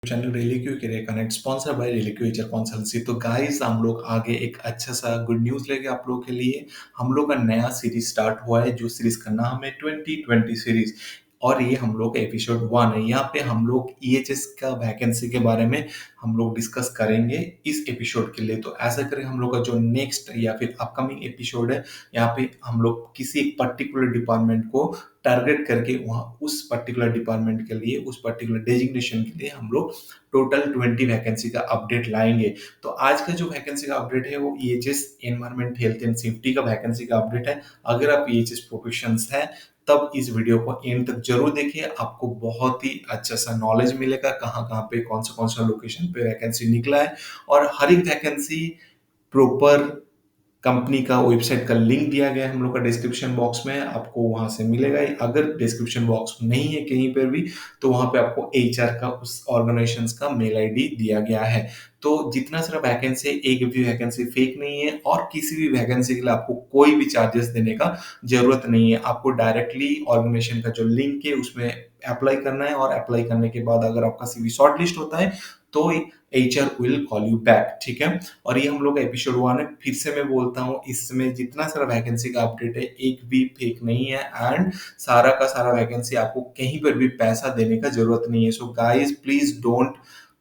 Channel रिलीक्यू career connect sponsor by रिलीक्यू HR consultancy. तो गाइस हम लोग आगे एक अच्छा सा गुड न्यूज़ लेके आप लोगों के लिए हम लोग का नया सीरीज स्टार्ट हुआ है, जो सीरीज का नाम है 2020 सीरीज। और ये हम लोग का एपिसोड 1 है। यहाँ पे हम लोग ईएचएस का वैकेंसी के बारे में हम लोग डिस्कस करेंगे इस एपिसोड के लिए। तो ऐसा करें, हम लोग का जो नेक्स्ट या फिर अपकमिंग एपिसोड है, यहाँ पे हम लोग किसी एक पर्टिकुलर डिपार्टमेंट को टारगेट करके वहाँ उस पर्टिकुलर डिपार्टमेंट के लिए, उस पर्टिकुलर डेजिग्नेशन के लिए हम लोग टोटल 20 वैकेंसी का अपडेट लाएंगे। तो आज का जो वैकेंसी का अपडेट है वो EHS environment health and safety का वैकेंसी का अपडेट है। अगर आप ईएचएस प्रोफेशंस हैं तब इस वीडियो को एंड तक जरूर देखिए, आपको बहुत ही अच्छा सा नॉलेज मिलेगा कहाँ कहाँ पे कौन सा लोकेशन पे वैकेंसी निकला है। और हर एक वैकेंसी प्रॉपर कंपनी का वेबसाइट का लिंक दिया गया है हम लोग का डिस्क्रिप्शन बॉक्स में, आपको वहां से मिलेगा ही। अगर डिस्क्रिप्शन बॉक्स में नहीं है कहीं पर भी, तो वहां पे आपको एचआर का उस ऑर्गेनाइजेशन का मेल आईडी दिया गया है। तो जितना सारा वैकेंसी, एक भी वैकेंसी फेक नहीं है और किसी भी वैकेंसी के लिए आपको कोई भी चार्जेस देने का जरूरत नहीं है। आपको डायरेक्टली ऑर्गेनाइजेशन का जो लिंक है उसमें अप्लाई करना है, और अप्लाई करने के बाद अगर आपका सीवी शॉर्ट लिस्ट होता है तो HR will call you back, ठीक है। और ये हम लोग का एपिसोड 1 है। फिर से मैं बोलता हूँ, इसमें जितना सारा वैकेंसी का अपडेट है एक भी फेक नहीं है, एंड सारा का सारा वैकेंसी आपको कहीं पर भी पैसा देने का जरूरत नहीं है। So guys please don't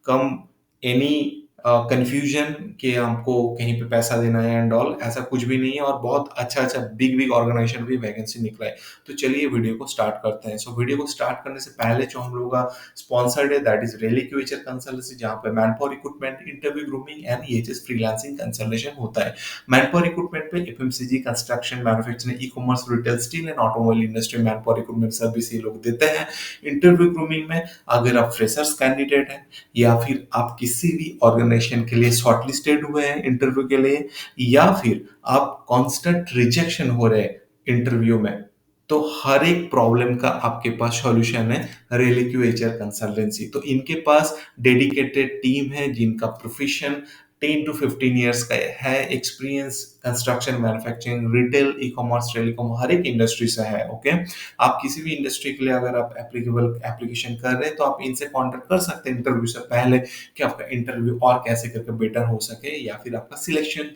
come any confusion कि हमको कहीं पे पैसा देना है एंड ऑल, ऐसा कुछ भी नहीं है। और बहुत अच्छा अच्छा बिग बिग ऑर्गेनाइजेशन भी वैकेंसी निकला है। तो चलिए वीडियो को स्टार्ट करते हैं। सो वीडियो को स्टार्ट करने से पहले जो हम लोग का स्पॉन्सर्ड है दैट इज रिलीक्यू एचआर कंसल्टेंसी, जहाँ पे manpower recruitment, interview, grooming and EHS freelancing consultation होता है। मैनपावर रिक्रूटमेंट पे FMCG, construction, manufacturing, e commerce, retail, steel and automobile industry manpower recruitment service ये लोग देते हैं। इंटरव्यू ग्रूमिंग में अगर आप फ्रेशर्स कैंडिडेट हैं या फिर आप किसी भी ऑर्गेनाइजेशन के लिए शॉर्टलिस्टेड हुए हैं इंटरव्यू के लिए, या फिर आप कांस्टेंट रिजेक्शन हो रहे हैं इंटरव्यू में, तो हर एक प्रॉब्लम का आपके पास सॉल्यूशन है रिलीक्यू एचआर कंसल्टेंसी। तो इनके पास डेडिकेटेड टीम है जिनका प्रोफेशन 10 to 15 ईयर्स का है experience, construction, manufacturing, retail, e commerce, telecom, हर एक इंडस्ट्री से है। ओके, आप किसी भी इंडस्ट्री के लिए अगर आप एप्लीकेबल एप्लीकेशन कर रहे हैं तो आप इनसे कांटेक्ट कर सकते हैं इंटरव्यू से पहले, कि आपका इंटरव्यू और कैसे करके बेटर हो सके या फिर आपका सिलेक्शन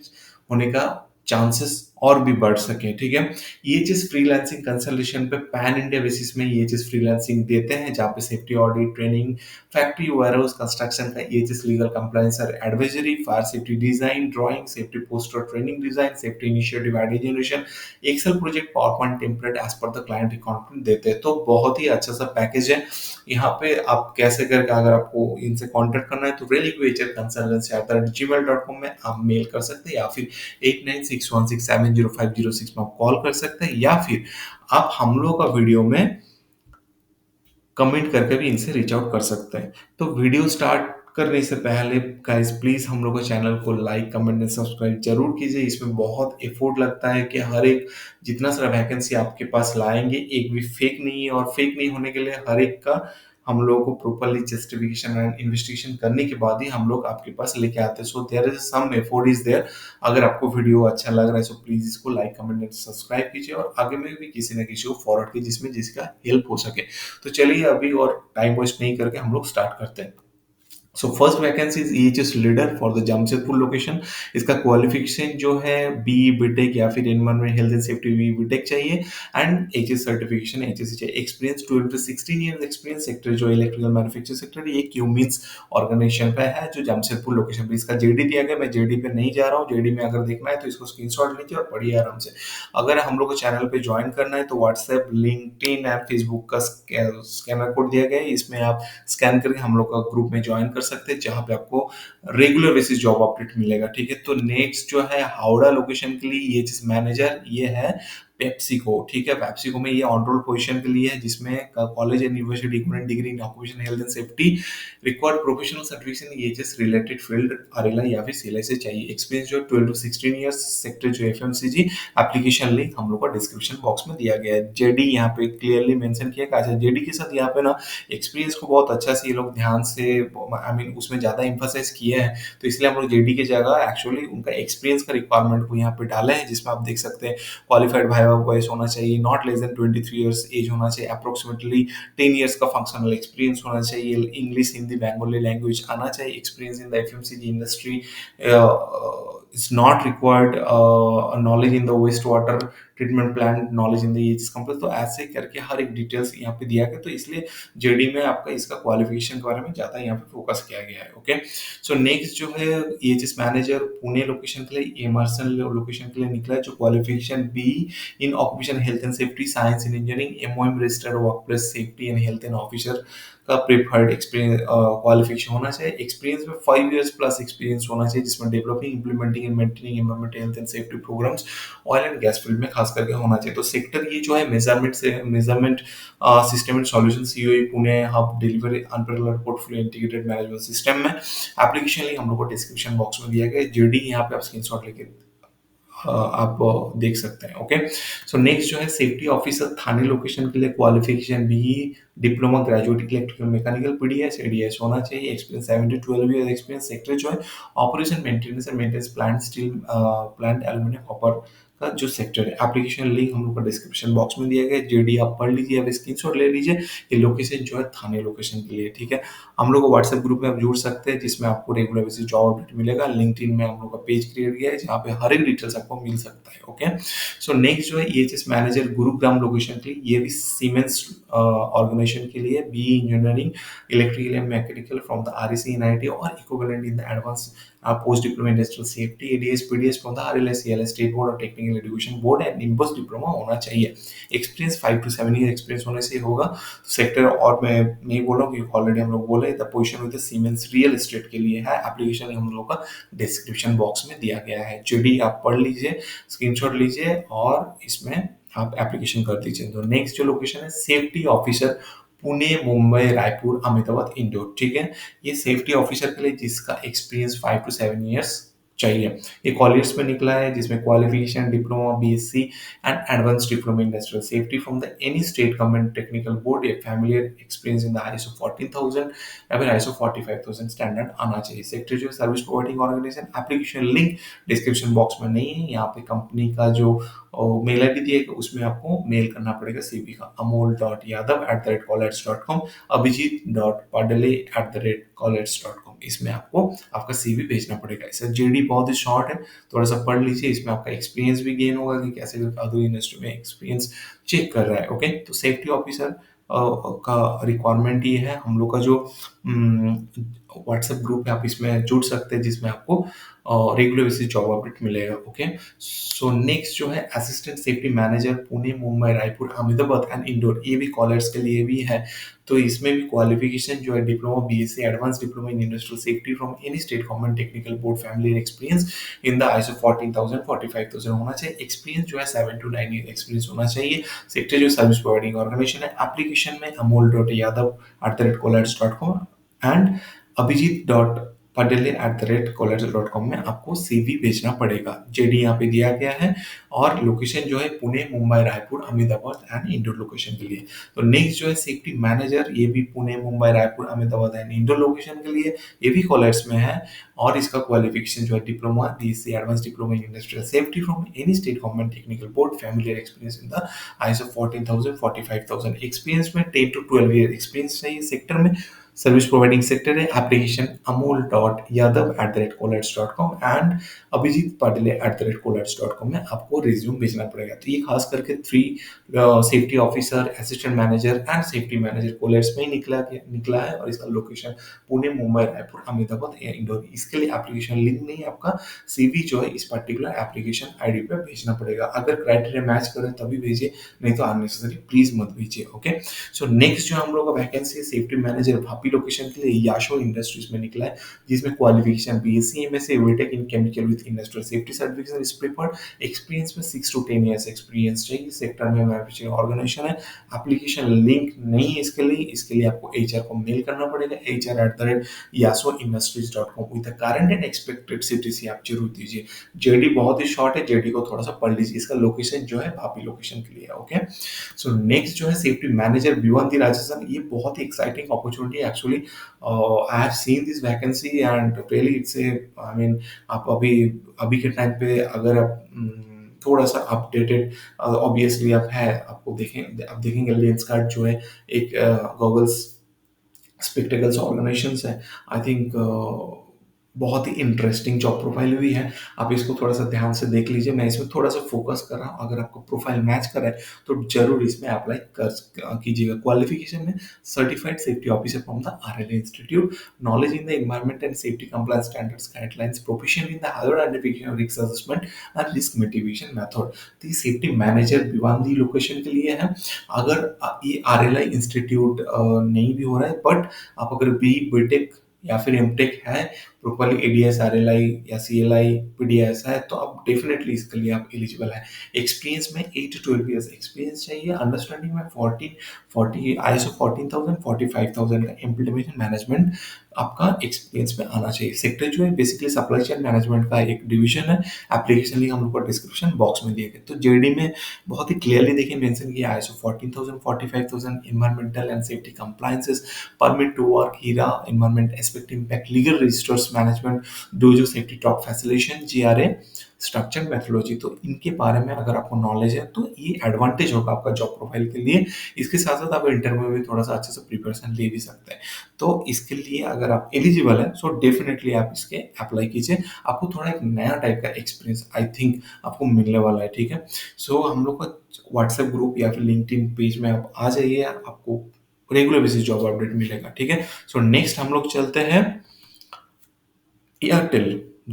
होने का चांसेस और भी बढ़ सके, ठीक है। ईएचएस फ्रीलांसिंग कंसल्टेशन पे पैन इंडिया बेसिस में ईएचएस फ्रीलांसिंग देते हैं, जहाँ पे safety audit, training, factory warehouse construction का ईएचएस लीगल कंप्लायंस और advisory, fire safety design, drawing, safety poster training design, safety initiative ID generation, excel project, PowerPoint template as per the client requirement देते हैं। तो बहुत ही अच्छा सा package है। यहाँ पे आप कैसे करके अगर आपको इनसे कॉन्टेक्ट करना है तो reliquatorconsultancy@gmail.com में आप मेल कर सकते हैं, या फिर 8961670506 में आप कॉल कर सकते हैं, या फिर आप हम लोग का वीडियो में कमेंट करके भी इनसे रीच आउट कर सकते हैं। तो वीडियो स्टार्ट करने से पहले गाइस प्लीज हम लोग के चैनल को लाइक, कमेंट एंड सब्सक्राइब जरूर कीजिए। इसमें बहुत एफर्ट लगता है कि हर एक जितना सारा वैकेंसी आपके पास लाएंगे एक भी फेक नहीं है, और फेक नहीं होने के लिए हर एक का हम लोगों को प्रॉपरली जस्टिफिकेशन एंड इन्वेस्टिगेशन करने के बाद ही हम लोग आपके पास लेके आते हैं। So there is some effort is there. अगर आपको वीडियो अच्छा लग रहा है सो प्लीज इसको लाइक, कमेंट एंड सब्सक्राइब कीजिए, और आगे में भी किसी न किसी को फॉरवर्ड कीजिए जिसमें जिसका हेल्प हो सके। तो चलिए अभी और टाइम वेस्ट नहीं करके हम लोग स्टार्ट करते हैं। So first vacancy is EHS leader for the Jamshedpur location. इसका क्वालिफिकेशन जो है बी बीटेक या फिर environment health and safety B BTech चाहिए, एंड एचएस सर्टिफिकेशन एचएस चाहिए। Experience 12 to 16 years experience. Sector जो इलेक्ट्रिकल मैन्युफैक्चरिंग सेक्टर, ये क्यूमिंस ऑर्गेनाइजेशन पे है जो जमशेदपुर लोकेशन पे। इसका जेडी दिया गया, मैं जेडी पे नहीं जा रहा हूँ। जेडी में अगर देखना है तो इसको स्क्रीनशॉट लीजिए और पढ़िए आराम से। अगर हम लोग को चैनल पे ज्वाइन करना है तो व्हाट्सएप, लिंक्डइन एंड फेसबुक का स्कैनर कोड दिया गया है, इसमें आप स्कैन करके हम लोग का ग्रुप में ज्वाइन कर सकते हैं, जहां पे आपको रेगुलर बेसिस जॉब अपडेट मिलेगा, ठीक है। तो नेक्स्ट जो है हावड़ा लोकेशन के लिए ईएचएस मैनेजर, ये है पेप्सिको, ठीक है। पेप्सिको में ये ऑन रोल पोजीशन के लिए है, जिसमें college and university equivalent degree in occupation health and safety, required professional certification EHS related field अरेला या फिर सीएलआई से चाहिए। एक्सपीरियंस जो 12 to 16 इयर्स। सेक्टर जो एफएमसीजी। एप्लीकेशन लिंक हम लोग का डिस्क्रिप्शन बॉक्स में दिया गया है। जेडी यहाँ पे क्लियरली मेंशन किया गया है। जेडी के साथ यहाँ पे ना एक्सपीरियंस को बहुत अच्छा से ये लोग ध्यान से, आई मीन उसमें ज्यादा एम्फासाइज किए हैं, तो इसलिए हम लोग जेडी की जगह एक्चुअली उनका एक्सपीरियंस का रिक्वायरमेंट को यहाँ पे डाले हैं, जिसमें आप देख सकते हैं क्वालिफाइड भाई वयस होना चाहिए, not less than 23 years age होना चाहिए, अप्रोक्सीमेटली 10 ईयर्स का फंक्शनल एक्सपीरियंस होना चाहिए, इंग्लिश, हिंदी, बंगाली लैंग्वेज आना चाहिए, experience in the FMCG industry is not required, knowledge in the wastewater treatment plant, knowledge in the EHS company. तो ऐसे करके हर एक डिटेल्स यहाँ पे दिया गया, तो इसलिए जेडी में आपका इसका क्वालिफिकेशन के बारे में ज्यादा यहाँ पे फोकस किया गया है। ओके, सो नेक्स्ट जो है ईएचएस मैनेजर पुणे लोकेशन के लिए, एमर्सन लोकेशन के लिए निकला है, जो qualification be in occupation health and safety science in engineering, MOM registered workplace safety and health and officer का प्रिफर्ड एक्सपीरियंस क्वालिफिकेशन होना चाहिए। एक्सपीरियंस में 5 इयर्स प्लस एक्सपीरियंस होना चाहिए, जिसमें developing, implementing and maintaining environment health and safety programmes oil and gas field में खास करके होना चाहिए। तो सेक्टर ये जो है measurement system and solution COE Pune hub delivery unparalleled portfolio integrated management system में एप्लीकेशन लिंक हम लोग को डिस्क्रिप्शन बॉक्स में दिया गया है, जेडी यहाँ पे आप स्क्रीनशॉट लेके आप देख सकते हैं। ओके, सो नेक्स्ट जो है सेफ्टी ऑफिसर थाने लोकेशन के लिए qualification B diploma graduate electrical mechanical PDS ADS होना चाहिए, experience 7 to 12 year experience. Sector जो है operation maintenance and maintenance plant steel plant aluminium copper का जो सेक्टर है। एप्लीकेशन लिंक हम लोग को डिस्क्रिप्शन बॉक्स में दिया गया है, जेडी आप पढ़ लीजिए, आप स्क्रीनशॉट ले लीजिए। ये लोकेशन जो है थाने लोकेशन के लिए, ठीक है। हम लोग को व्हाट्सएप ग्रुप में आप जुड़ सकते हैं, जिसमें आपको रेगुलर बेसिस जॉब अपडेट मिलेगा। लिंक्डइन में हम लोग का पेज क्रिएट किया है, जहाँ पे हर एक डिटेल्स आपको मिल सकता है। ओके, सो नेक्स्ट जो है ईएचएस मैनेजर गुरुग्राम लोकेशन के लिए, ये भी सीमेंस ऑर्गेनाइजेशन के लिए, B engineering electrical and mechanical from the REC NIT और equivalent in the advance post diploma industrial safety ADS PDS from the RLS CLS state board or technical education board and nimbus diploma होना चाहिए। Experience 5 to 7 year experience होने से होगा। Sector और मैं नहीं बोल रहा हूँ, क्योंकि ऑलरेडी हम लोग बोले the position with siemens real estate के लिए है। एप्लीकेशन हम लोग का डिस्क्रिप्शन बॉक्स में दिया गया है, जेडी आप पढ़ लीजिए, स्क्रीनशॉट लीजिए और इसमें आप एप्लीकेशन कर दीजिए। तो नेक्स्ट जो लोकेशन है सेफ्टी ऑफिसर पुणे, मुंबई, रायपुर, अहमदाबाद, इंदौर, ठीक है। ये सेफ्टी ऑफिसर के लिए जिसका एक्सपीरियंस 5 to 7 ईयर्स चाहिए। ये कॉलेज में निकला है, जिसमें qualification diploma BSc and advance diploma industrial safety from the any state government technical board, A familiar experience in the ISO 14000 या फिर आईएसओ 45000 स्टैंडर्ड आना चाहिए। सेक्टर जो service providing organisation, application link description box में नहीं है। यहाँ पे कंपनी का जो मेल आईडी दिया है, उसमें आपको मेल करना पड़ेगा सीवी का, amol.yadav@colleges.com, abhijit.padale@colleges.com। इसमें आपको आपका सीवी भेजना पड़ेगा। इसका जेडी बहुत ही शॉर्ट है, थोड़ा सा पढ़ लीजिए, इसमें आपका एक्सपीरियंस भी गेन होगा कि कैसे अदर इंडस्ट्री में एक्सपीरियंस चेक कर रहा है। ओके, तो सेफ्टी ऑफिसर का रिक्वायरमेंट ये है। हम लोग का जो व्हाट्सएप ग्रुप है, आप इसमें जुड़ सकते हैं, जिसमें आपको रेगुलर बेसिस जॉब अपडेट मिलेगा। ओके, सो नेक्स्ट जो है assistant safety manager Pune, Mumbai, Raipur, Ahmedabad and Indore, ये भी कॉलर्स के लिए भी है। तो इसमें भी क्वालिफिकेशन जो है diploma BSc advance diploma in industrial safety from any state government technical board, family experience in the ISO 14000 45000 होना चाहिए। एक्सपीरियंस जो है 7 to 9 ईयर एक्सपीरियंस होना चाहिए। सेक्टर जो सर्विस प्रोवाइडिंग ऑर्गेनाइजेशन है। एप्लीकेशन में amol.yadav@colleges.com एंड abhijit.padale@colleges.com में आपको सीवी भेजना पड़ेगा। जेडी यहाँ पे दिया गया है और लोकेशन जो है पुणे, मुंबई, रायपुर, अहमदाबाद एंड इंदौर लोकेशन के लिए। तो नेक्स्ट जो है सेफ्टी मैनेजर, ये भी पुणे, मुंबई, रायपुर, अहमदाबाद एंड इंदौर लोकेशन के लिए, ये भी कॉलेज में है और इसका क्वालिफिकेशन जो है diploma BSc advance diploma in industrial safety from any state government technical board, familiar experience in the ISO 14000 45000। Experience में 10 to 12 ईयर एक्सपीरियंस चाहिए। सेक्टर में सर्विस प्रोवाइडिंग सेक्टर है। एप्लीकेशन amol.yadav@colleges.com एंड abhijit.padale@colleges.com में आपको resume भेजना पड़ेगा। तो ये खास करके 3 safety officer, assistant manager and safety manager college में ही निकला है और इसका लोकेशन पुणे, मुंबई, रायपुर, अहमदाबाद या इंदौर। इसके लिए एप्लीकेशन लिंक नहीं, आपका सीवी जो है इस पर्टिकुलर एप्लीकेशन आईडी पे भेजना पड़ेगा। अगर क्राइटेरिया मैच करे तभी भेजिए, नहीं तो अननेसेसरी प्लीज मत भेजिए। ओके, सो नेक्स्ट जो हम लोग का वैकेंसी है सेफ्टी मैनेजर भापी लोकेशन के लिए, याशो इंडस्ट्रीज में निकला है, जिसमें qualification BSc MSc BTech in chemical with industrial safety certification is preferred. Experience में 6 to 10 ईयर्स एक्सपीरियंस चाहिए। सेक्टर में मैन्युफैक्चरिंग ऑर्गेनाइजेशन है। एप्लीकेशन लिंक नहीं है इसके लिए आपको एचआर को मेल करना पड़ेगा, hr@yasoindustries.com with the current and expected CTC आप जरूर दीजिए। जेडी बहुत ही शॉर्ट है, जेडी को थोड़ा सा पढ़ लीजिए। इसका लोकेशन जो है भापी लोकेशन के लिए है। ओके, सो नेक्स्ट जो है सेफ्टी मैनेजर भिवंडी राजस्थान, ये बहुत ही एक्साइटिंग अपॉर्चुनिटी है actually. I have seen this vacancy and really it's a, I mean आप अभी अभी के टाइम पे अगर आप थोड़ा सा अपडेटेड ऑब्वियसली आप देखेंगे लेंसकार्ट जो है एक गॉगल्स स्पेक्टेकल्स ऑर्गेनाइजेशंस है। आई थिंक बहुत ही इंटरेस्टिंग जॉब प्रोफाइल भी है। आप इसको थोड़ा सा ध्यान से देख लीजिए। मैं इसमें थोड़ा सा फोकस कर रहा हूँ। अगर आपको प्रोफाइल मैच कर रहा है तो जरूर इसमें अप्लाई कर कीजिएगा। क्वालिफिकेशन में certified safety officer from the RLA institute, knowledge in the environment and safety compliance standards guidelines, proficient in the hazard identification, risk assessment and risk mitigation method. तो ये सेफ्टी मैनेजर भिवांडी लोकेशन के लिए है। अगर ये आरएलआई institute नहीं भी हो रहा है, बट आप अगर बीटेक या फिर एमटेक है, प्रॉपरली एडीएस आरएलआई या सीएलआई पीडीएस है, तो आप डेफिनेटली इसके लिए आप एलिजिबल है। एक्सपीरियंस में 8 to 12 इयर्स एक्सपीरियंस चाहिए। अंडरस्टैंडिंग में 40 आईएसओ 14000 45000 का इम्प्लीमेंटेशन मैनेजमेंट आपका एक्सपीरियंस में आना चाहिए। सेक्टर जो है बेसिकली सप्लाई चेन मैनेजमेंट का एक डिवीजन है। एप्लीकेशन लिंक हम लोग को डिस्क्रिप्शन बॉक्स में दिए गए। तो जेडी में बहुत ही क्लियरली देखिए मेंशन किया ISO 14000 45000 environmental and safety compliances, permit to work, HIRA environment aspect impact, legal registers management, dojo safety top facilitation, GRA structure methodology. तो इनके बारे में अगर आपको नॉलेज है तो ये एडवांटेज होगा आपका जॉब प्रोफाइल के लिए। इसके साथ साथ आप इंटरव्यू में भी थोड़ा सा अच्छे से प्रिपरेशन ले भी सकते हैं। तो इसके लिए अगर आप एलिजिबल है सो डेफिनेटली आप इसके अप्लाई कीजिए। आपको थोड़ा एक नया टाइप का एक्सपीरियंस आई थिंक आपको मिलने वाला है, ठीक है। सो हम लोग का व्हाट्सएप ग्रुप या फिर लिंक्डइन पेज में आप आ जाइए, आपको रेगुलर बेसिस जॉब अपडेट मिलेगा, ठीक है। सो नेक्स्ट हम लोग चलते हैं Airtel.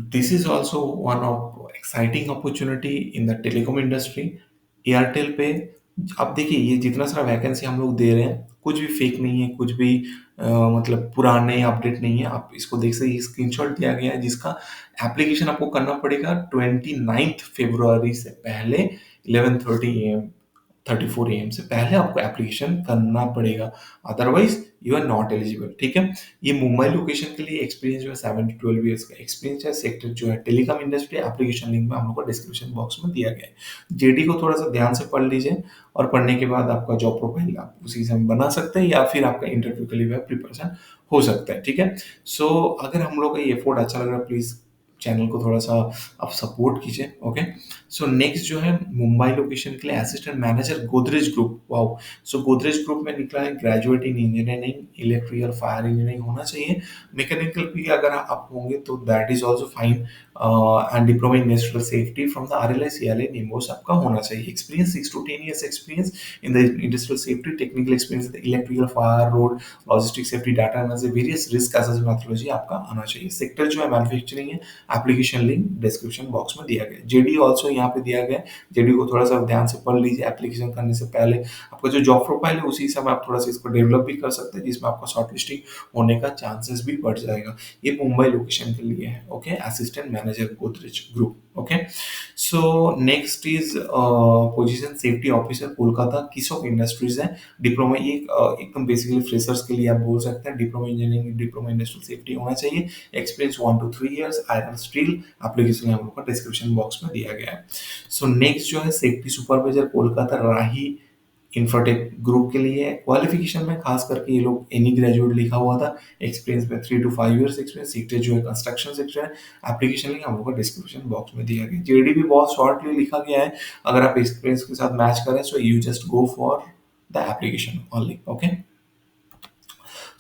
This is also one of exciting opportunity in the telecom industry. Airtel पे अब देखिए ये जितना सारा वैकेंसी हम लोग दे रहे हैं कुछ भी फेक नहीं है, कुछ भी मतलब पुराने अपडेट नहीं है। आप इसको देख सकते, ये स्क्रीनशॉट दिया गया है जिसका एप्लीकेशन आपको करना पड़ेगा 29 फरवरी से पहले 11:30 AM 34 AM से पहले आपको एप्लीकेशन करना पड़ेगा, otherwise you are not eligible, ठीक है। ये मुंबई लोकेशन के लिए एक्सपीरियंस जो है 7 to 12 इयर्स का एक्सपीरियंस है। सेक्टर जो है टेलीकॉम इंडस्ट्री, एप्लीकेशन लिंक में हम लोग को डिस्क्रिप्शन बॉक्स में दिया गया है। जेडी को थोड़ा सा ध्यान से पढ़ लीजिए और पढ़ने के बाद आपका जॉब प्रोफाइल आप उसी से बना सकते हैं या फिर आपका इंटरव्यू के लिए प्रिपरेशन हो सकता है, ठीक है। सो अगर हम लोग का ये एफोर्ट अच्छा लग रहा है प्लीज चैनल को थोड़ा सा आप सपोर्ट कीजिए, ओके। सो नेक्स्ट जो है मुंबई लोकेशन के लिए assistant manager Godrej group, wow. So Godrej group में निकला है graduate in engineering, electrical, fire engineering होना चाहिए। मैकेनिकल भी अगर आप होंगे तो that is also fine. And diploma in industrial safety from the RLI CLI NEBOSH आपका होना चाहिए। Experience 6 to 10 years experience in the industrial safety, technical experience in the electrical, fire, road, logistic safety, data analysis, various risk assessment methodology आपका आना चाहिए। Sector जो है manufacturing है। Application link description box में दिया गया है। जेडी ऑल्सो यहाँ पे दिया गया है। जेडी को थोड़ा सा ध्यान से पढ़ लीजिए। एप्लीकेशन करने से पहले आपका जो जॉब प्रोफाइल है उसी हिसाब से आप थोड़ा सा इसको डेवलप भी कर सकते हैं, जिसमें आपका शॉर्टलिस्टिंग होने का चांसेस भी बढ़ जाएगा। ये मुंबई लोकेशन के लिए है, okay. Assistant manager Godrej group, okay. So next is position safety officer Kolkata किसॉक इंडस्ट्रीज है। डिप्लोमा ये एकदम बेसिकली फ्रेशर्स के लिए आप बोल सकते हैं। Diploma engineering, diploma industrial safety होना चाहिए। Experience 1 to 3 years, iron steel. Application हम लोग का डिस्क्रिप्शन बॉक्स में दिया गया है। सो नेक्स्ट जो है सेफ्टी सुपरवाइजर कोलकाता राही इंफ्राटेक ग्रुप के लिए। क्वालिफिकेशन में खास करके ये लोग एनी ग्रेजुएट लिखा हुआ था। एक्सपीरियंस में 3 to 5 years एक्सपीरियंस। सेक्टर जो है कंस्ट्रक्शन सेक्टर है। एप्लीकेशन लिंक हम लोग का डिस्क्रिप्शन बॉक्स में दिया गया। जेडी भी बहुत शॉर्टली लिखा गया है। अगर आप एक्सपीरियंस के साथ मैच करें so you just go for the application only, okay.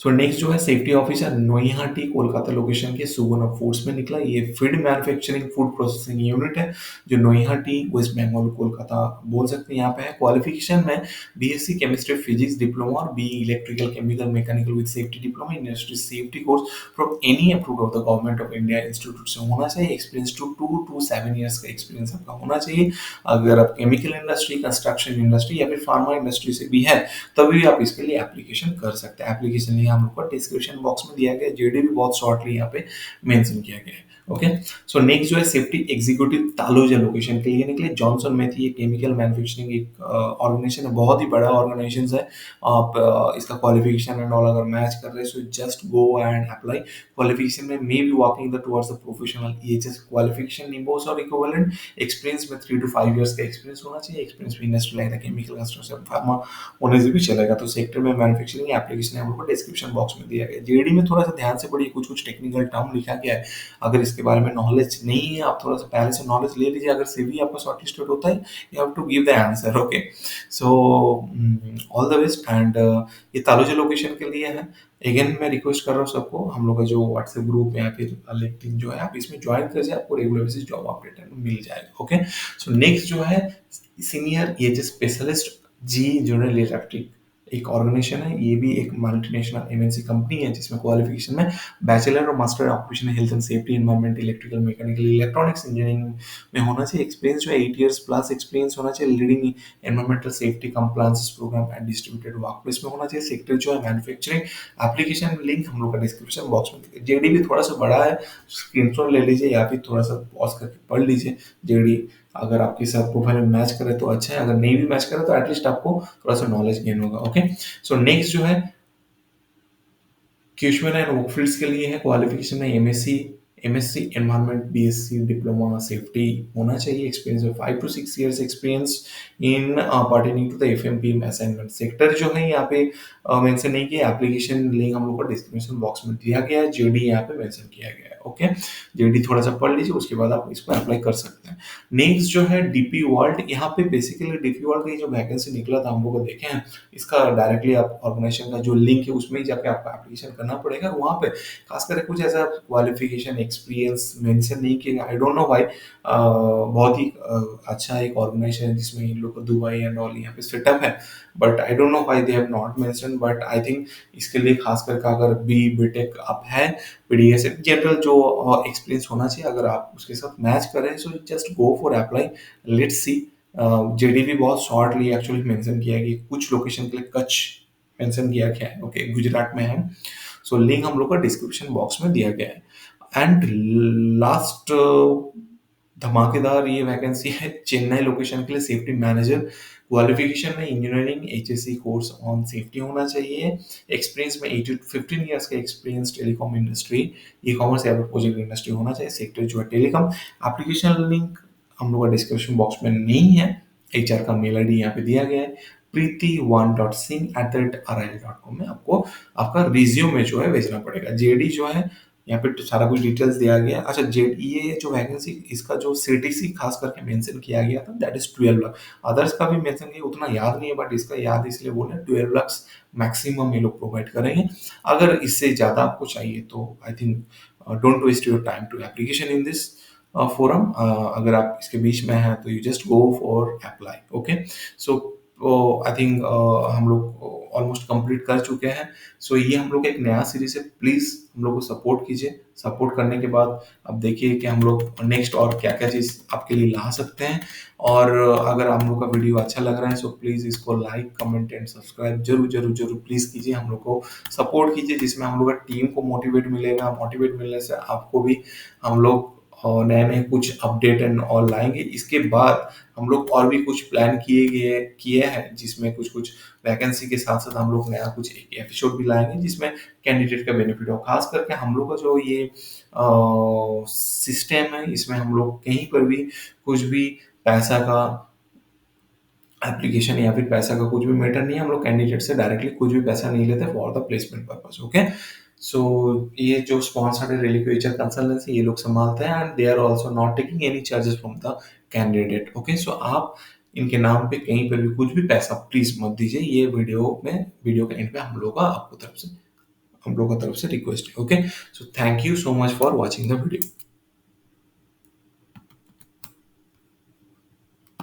So next जो है सेफ्टी ऑफिसर नोईहाटी कोलकाता लोकेशन के सुगुना फूड्स में निकला। ये feed manufacturing food processing unit है जो नोईहाटी वेस्ट बंगाल कोलकाता बोल सकते हैं यहाँ पे है। क्वालिफिकेशन में बीएससी केमिस्ट्री फिजिक्स डिप्लोमा और B electrical chemical mechanical with safety diploma in industry safety course from any approved of the government of India institute से होना चाहिए। एक्सपीरियंस 2 to 7 years का एक्सपीरियंस आपका होना चाहिए। अगर आप केमिकल इंडस्ट्री, कंस्ट्रक्शन इंडस्ट्री या फिर फार्मा इंडस्ट्री से भी है तभी आप इसके लिए एप्लीकेशन कर सकते हैं। एप्लीकेशन हम लोग को डिस्क्रिप्शन बॉक्स में दिया गया है। जेडी भी बहुत शॉर्टली यहाँ पे मेंशन किया गया है, ओके। सो नेक्स्ट जो है सेफ्टी एग्जीक्यूटिव तालोजा लोकेशन के लिए निकले। जॉनसन में थी ये केमिकल मैन्युफैक्चरिंग एक ऑर्गेनाइजेशन है, बहुत ही बड़ा ऑर्गेनाइजेशन है। आप इसका क्वालिफिकेशन एंड ऑल अगर मैच कर रहे हैं so just go and apply. Qualification में may be walking the towards the professional EHS qualification NEBOSH और इक्विवेलेंट। एक्सपीरियंस में 3 to 5 years का एक्सपीरियंस होना चाहिए। एक्सपीरियंस भी इंडस्ट्रियल है, केमिकल कंस्ट्रक्शन, फार्मा होने से भी चलेगा। तो सेक्टर में मैन्युफैक्चरिंग एप्लीकेशन हम लोग को डिस्क्रिप्शन बॉक्स में दिया गया है। जेडी में थोड़ा सा ध्यान से पढ़िए, कुछ कुछ टेक्निकल टर्म लिखा गया है। अगर इसके के बारे में नॉलेज नहीं है, आप थोड़ा सा पहले से नॉलेज ले लीजिए। अगर सीवी आपका शॉर्टलिस्टेड होता है, you have to give the answer. Okay, so all the best. And ये तालुजा लोकेशन के लिए है। अगेन मैं रिक्वेस्ट कर रहा हूँ सबको, हम लोग का जो व्हाट्सएप ग्रुप या फिर लिंक्डइन जो है, आप इसमें ज्वाइन कर जाए, आपको रेगुलर बेसिस जॉब अपडेट मिल जाएगा। ओके, सो नेक्स्ट जो है सीनियर एज स्पेशलिस्ट जी जनरल इलेक्ट्रिक, एक ऑर्गेनाइजेशन है, ये भी एक मल्टीनेशनल एमएनसी कंपनी है, जिसमें क्वालिफिकेशन में बैचलर और master occupation health and safety, environment, electrical, mechanical, electronics engineering में होना चाहिए। एक्सपीरियंस जो है 8 इयर्स प्लस एक्सपीरियंस होना चाहिए। Leading environmental safety compliance programme and distributed workplace में होना चाहिए। सेक्टर जो है मैन्युफैक्चरिंग। एप्लीकेशन लिंक हम लोग का डिस्क्रिप्शन बॉक्स में। जेडी भी थोड़ा सा बड़ा है, स्क्रीनशॉट ले लीजिए या फिर थोड़ा सा पॉज करके पढ़ लीजिए जेडी। अगर आपके साथ प्रोफाइल में मैच करे तो अच्छा है, अगर नहीं भी मैच करे तो एटलीस्ट आपको थोड़ा सा नॉलेज गेन होगा। ओके, सो नेक्स्ट जो है क्यूशमैन एंड वर्कफील्ड्स के लिए है। क्वालिफिकेशन में MSc, MSc environment, BSc diploma safety होना चाहिए। एक्सपीरियंस में 5 to 6 years experience in pertaining to the FMP assignment. Sector जो है यहाँ पे मेंशन नहीं किया। एप्लीकेशन लिंक हम लोग को डिस्क्रिप्शन बॉक्स में दिया गया है। जेडी यहाँ पे मेंशन किया गया है। ओके, जेडी थोड़ा सा पढ़ लीजिए, उसके बाद आप इसको अप्लाई कर सकते हैं। नेक्स्ट जो है डीपी वर्ल्ड, यहाँ पे बेसिकली डीपी वर्ल्ड का ये जो वैकेंसी निकला था हम लोग को देखे हैं, इसका डायरेक्टली आप ऑर्गेनाइजेशन का जो लिंक है उसमें ही जाके आपको एप्लीकेशन करना पड़ेगा। वहाँ पे खास करके कुछ ऐसा क्वालिफिकेशन एक्सपीरियंस मेंशन नहीं किया। I don't know why. बहुत ही अच्छा एक ऑर्गेनाइजेशन है जिसमें इन लोग को दुबई एंड ऑल यहाँ पे सेटअप है, but I don't know why they have not mention. But I think इसके लिए खास करके अगर बीटेक आप है, पीडीएस जनरल जो एक्सपीरियंस होना चाहिए, अगर आप उसके साथ मैच करें सो just go for apply. Let's see. JD भी बहुत शॉर्टली एक्चुअली मेंशन किया है कि कुछ लोकेशन के लिए कच्छ मेंशन किया गया है। ओके, गुजरात में है। सो लिंक हम लोग का डिस्क्रिप्शन बॉक्स में दिया गया है। एंड लास्ट धमाकेदार ये वैकेंसी है चेन्नई लोकेशन के लिए, सेफ्टी मैनेजर। क्वालिफिकेशन में engineering HSC course on safety होना चाहिए। एक्सपीरियंस में 8 to 15 ईयर्स का experience telecom industry, e commerce या प्रोजेक्ट इंडस्ट्री होना चाहिए। सेक्टर जो है टेलीकॉम। एप्लीकेशन लिंक हम लोग का डिस्क्रिप्शन बॉक्स में नहीं है। एचआर का मेल आईडी यहाँ पे दिया गया है, preeti1.singh@ril.com में आपको आपका रिज्यूमे जो है भेजना पड़ेगा। जेडी जो है यहाँ पे तो सारा कुछ डिटेल्स दिया गया है। अच्छा, जेड ये जो वैकेंसी, इसका जो सीटीसी खास करके मेंशन किया गया था, दैट इज 12 लाख। अदर्स का भी मेंशन किया, उतना याद नहीं है, बट इसका याद इसलिए बोले 12 लाख मैक्सिमम ये लोग प्रोवाइड करेंगे। अगर इससे ज्यादा आपको चाहिए तो I think don't waste your time to application in this forum. अगर आप इसके बीच में हैं तो you just go for apply. Okay, so I think हम लोग ऑलमोस्ट कंप्लीट कर चुके हैं। सो ये हम लोग का एक नया सीरीज है, प्लीज हम लोग को सपोर्ट कीजिए। सपोर्ट करने के बाद अब देखिए कि हम लोग नेक्स्ट और क्या क्या चीज आपके लिए ला सकते हैं। और अगर हम लोग का वीडियो अच्छा लग रहा है सो प्लीज इसको लाइक, कमेंट एंड सब्सक्राइब जरूर जरूर जरूर प्लीज कीजिए। हम लोग को सपोर्ट कीजिए, जिसमें हम लोग का टीम को मोटिवेट मिलेगा। मोटिवेट मिलने से आपको भी हम लोग और नए नए कुछ अपडेट एंड और लाएंगे। इसके बाद हम लोग और भी कुछ प्लान किए हैं, जिसमें कुछ कुछ वैकेंसी के साथ साथ हम लोग नया कुछ एक एपिसोड भी लाएंगे, जिसमें कैंडिडेट का बेनिफिट हो। खास करके हम लोग का जो ये सिस्टम है, इसमें हम लोग कहीं पर भी कुछ भी पैसा का एप्लीकेशन या फिर पैसा का कुछ भी मैटर नहीं है। हम लोग कैंडिडेट से डायरेक्टली कुछ भी पैसा नहीं लेते for the placement purpose. Okay, so ये जो स्पॉन्सर्ड है रिलीक्विचर कंसल्टेंसी, ये लोग संभालते हैं and they are also not taking any charges from the candidate. Okay, so आप इनके नाम पे कहीं पर भी कुछ भी पैसा प्लीज मत दीजिए। ये वीडियो के एंड पे हम लोग का तरफ से रिक्वेस्ट है। Okay, so thank you so much for watching the video.